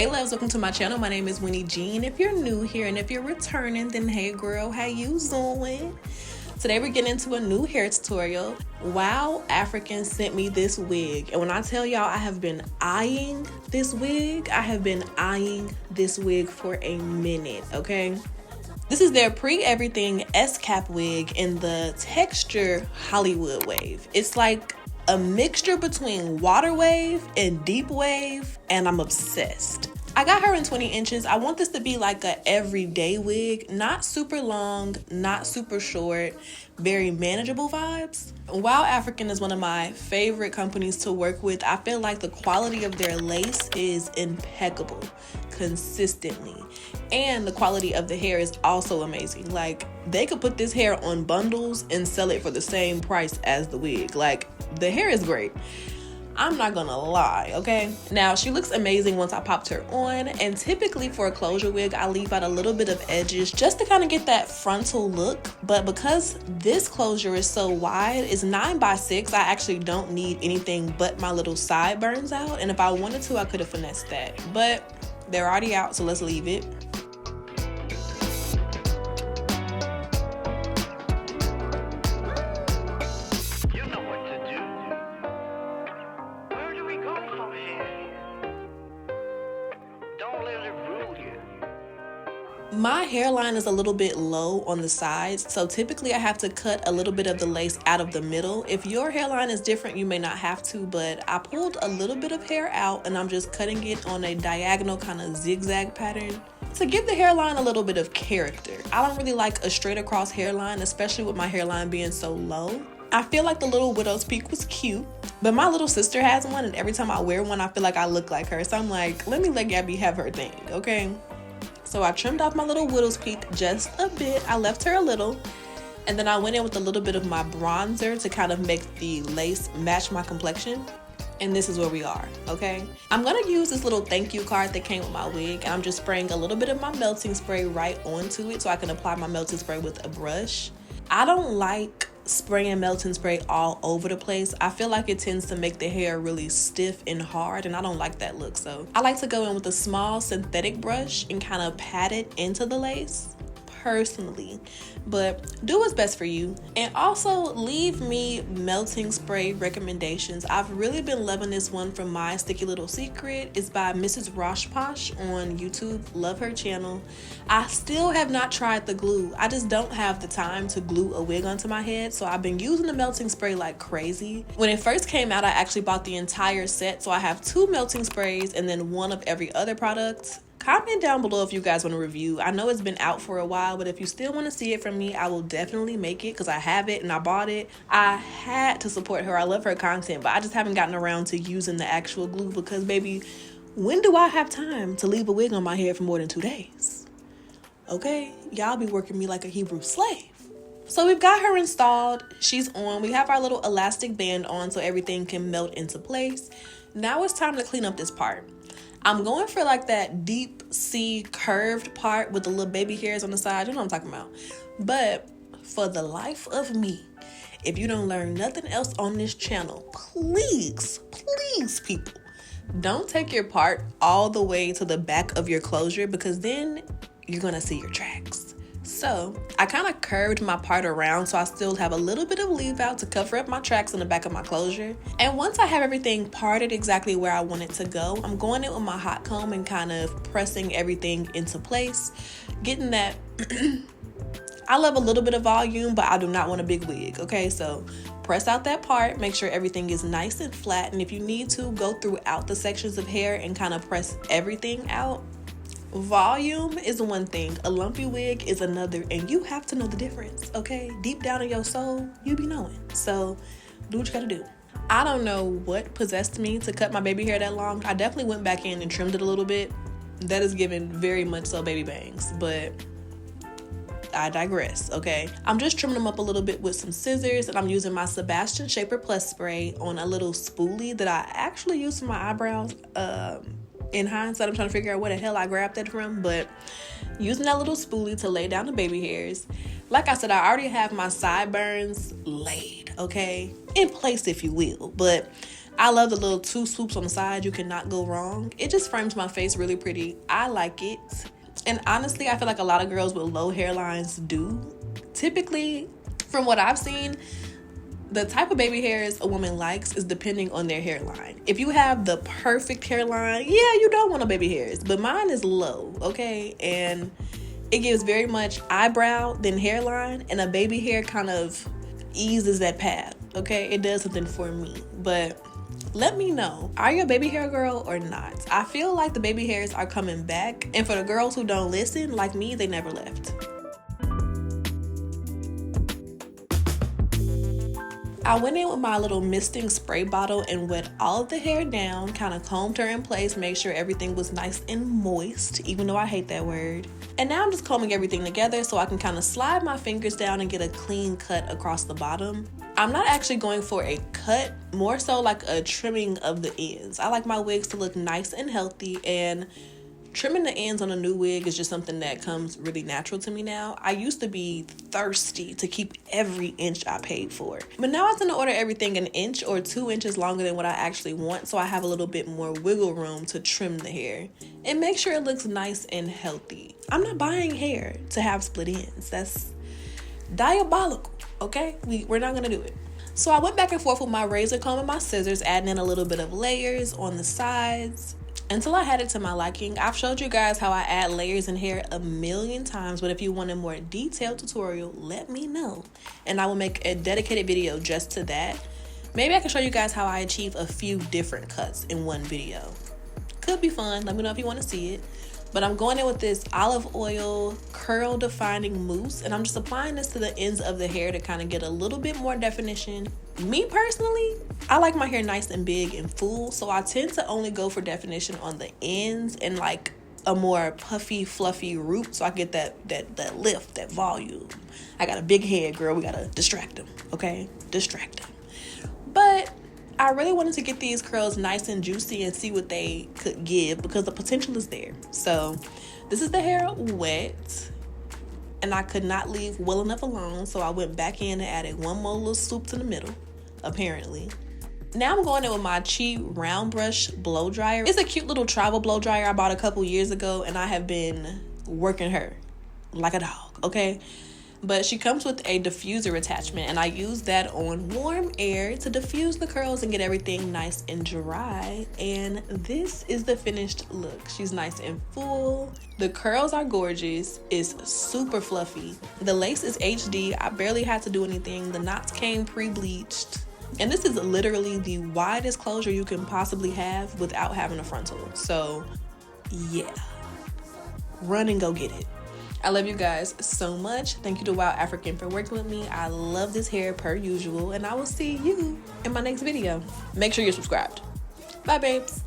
Hey loves, welcome to my channel. My name is Winnie Jean. If you're new here and if you're returning, then hey girl, how you doing? Today we're getting into a new hair tutorial. WowAfrican sent me this wig, and when I tell y'all I have been eyeing this wig, for a minute, okay? This is their pre-everything S-cap wig in the texture Hollywood wave. It's like a mixture between water wave and deep wave, and I'm obsessed. I got her in 20 inches. I want this to be like a everyday wig, not super long, not super short, very manageable vibes. WowAfrican is one of my favorite companies to work with. I feel like the quality of their lace is impeccable consistently, and the quality of the hair is also amazing. Like, they could put this hair on bundles and sell it for the same price as the wig. Like, the hair is great, I'm not gonna lie, okay? Now, she looks amazing once I popped her on, and typically for a closure wig, I leave out a little bit of edges just to kind of get that frontal look. But because this closure is so wide, it's 9x6, I actually don't need anything but my little sideburns out. And if I wanted to, I could have finessed that. But they're already out, so let's leave it. My hairline is a little bit low on the sides, so typically I have to cut a little bit of the lace out of the middle. If your hairline is different, you may not have to, but I pulled a little bit of hair out and I'm just cutting it on a diagonal kind of zigzag pattern to give the hairline a little bit of character. I don't really like a straight across hairline, especially with my hairline being so low. I feel like the little widow's peak was cute, but my little sister has one, and every time I wear one, I feel like I look like her. So I'm like, let me let Gabby have her thing, okay? So I trimmed off my little widow's peak just a bit. I left her a little, and then I went in with a little bit of my bronzer to kind of make the lace match my complexion. And this is where we are, okay? I'm gonna use this little thank you card that came with my wig, and I'm just spraying a little bit of my melting spray right onto it so I can apply my melting spray with a brush. I don't like spraying melting spray all over the place. I feel like it tends to make the hair really stiff and hard, and I don't like that look. So I like to go in with a small synthetic brush and kind of pat it into the lace personally, but do what's best for you. And also leave me melting spray recommendations. I've really been loving this one from My Sticky Little Secret. It's by Mrs. Rosh Posh on YouTube. Love her channel. I still have not tried the glue. I just don't have the time to glue a wig onto my head, so I've been using the melting spray like crazy. When it first came out, I actually bought the entire set, so I have 2 melting sprays and then one of every other product. Comment down below if you guys want to review. I know it's been out for a while, but if you still want to see it from me, I will definitely make it because I have it and I bought it. I had to support her. I love her content, but I just haven't gotten around to using the actual glue because, baby, when do I have time to leave a wig on my head for more than 2 days? Okay, y'all be working me like a Hebrew slave. So we've got her installed. She's on. We have our little elastic band on so everything can melt into place. Now it's time to clean up this part. I'm going for like that deep C curved part with the little baby hairs on the side. You know what I'm talking about. But for the life of me, if you don't learn nothing else on this channel, please people, don't take your part all the way to the back of your closure, because then you're gonna see your tracks. So I kind of curved my part around so I still have a little bit of leave out to cover up my tracks in the back of my closure. And once I have everything parted exactly where I want it to go, I'm going in with my hot comb and kind of pressing everything into place, getting that I love a little bit of volume, but I do not want a big wig, okay? So press out that part, make sure everything is nice and flat, and if you need to, go throughout the sections of hair and kind of press everything out. Volume is one thing, a lumpy wig is another, and you have to know the difference, okay? Deep down in your soul, you be knowing. So do what you gotta do. I don't know what possessed me to cut my baby hair that long. I definitely went back in and trimmed it a little bit. That is given very much so baby bangs, but I digress, okay? I'm just trimming them up a little bit with some scissors, and I'm using my Sebastian Shaper Plus spray on a little spoolie that I actually use for my eyebrows. In hindsight, I'm trying to figure out where the hell I grabbed that from, but using that little spoolie to lay down the baby hairs. Like I said, I already have my sideburns laid, okay? In place, if you will, but I love the little 2 swoops on the side. You cannot go wrong. It just frames my face really pretty. I like it. And honestly, I feel like a lot of girls with low hairlines do. Typically, from what I've seen, the type of baby hairs a woman likes is depending on their hairline. If you have the perfect hairline, yeah, you don't want no baby hairs. But mine is low, okay? And it gives very much eyebrow, then hairline, and a baby hair kind of eases that path, okay? It does something for me. But let me know, are you a baby hair girl or not? I feel like the baby hairs are coming back. And for the girls who don't listen, like me, they never left. I went in with my little misting spray bottle and wet all of the hair down, kind of combed her in place, made sure everything was nice and moist, even though I hate that word. And now I'm just combing everything together so I can kind of slide my fingers down and get a clean cut across the bottom. I'm not actually going for a cut, more so like a trimming of the ends. I like my wigs to look nice and healthy, and trimming the ends on a new wig is just something that comes really natural to me now. I used to be thirsty to keep every inch I paid for. But now I tend to order everything an inch or 2 inches longer than what I actually want, so I have a little bit more wiggle room to trim the hair and make sure it looks nice and healthy. I'm not buying hair to have split ends. That's diabolical, okay? We're not gonna do it. So I went back and forth with my razor comb and my scissors, adding in a little bit of layers on the sides until I had it to my liking. I've showed you guys how I add layers in hair a million times, but if you want a more detailed tutorial, let me know, and I will make a dedicated video just to that. Maybe I can show you guys how I achieve a few different cuts in one video. Could be fun. Let me know if you want to see it. But I'm going in with this olive oil curl defining mousse, and I'm just applying this to the ends of the hair to kind of get a little bit more definition. Me personally, I like my hair nice and big and full, so I tend to only go for definition on the ends and like a more puffy, fluffy root, so I get that lift, that volume. I got a big head, girl. We gotta distract them, okay? Distract them. But I really wanted to get these curls nice and juicy and see what they could give, because the potential is there. So this is the hair wet, and I could not leave well enough alone, so I went back in and added one more little swoop to the middle, apparently. Now I'm going in with my 𝐋𝐸 round brush blow dryer. It's a cute little travel blow dryer I bought a couple years ago, and I have been working her like a dog, okay? But she comes with a diffuser attachment, and I use that on warm air to diffuse the curls and get everything nice and dry. And this is the finished look. She's nice and full. The curls are gorgeous. It's super fluffy. The lace is HD. I barely had to do anything. The knots came pre-bleached. And this is literally the widest closure you can possibly have without having a frontal. So yeah, run and go get it. I love you guys so much. Thank you to WowAfrican for working with me. I love this hair per usual, and I will see you in my next video. Make sure you're subscribed. Bye, babes.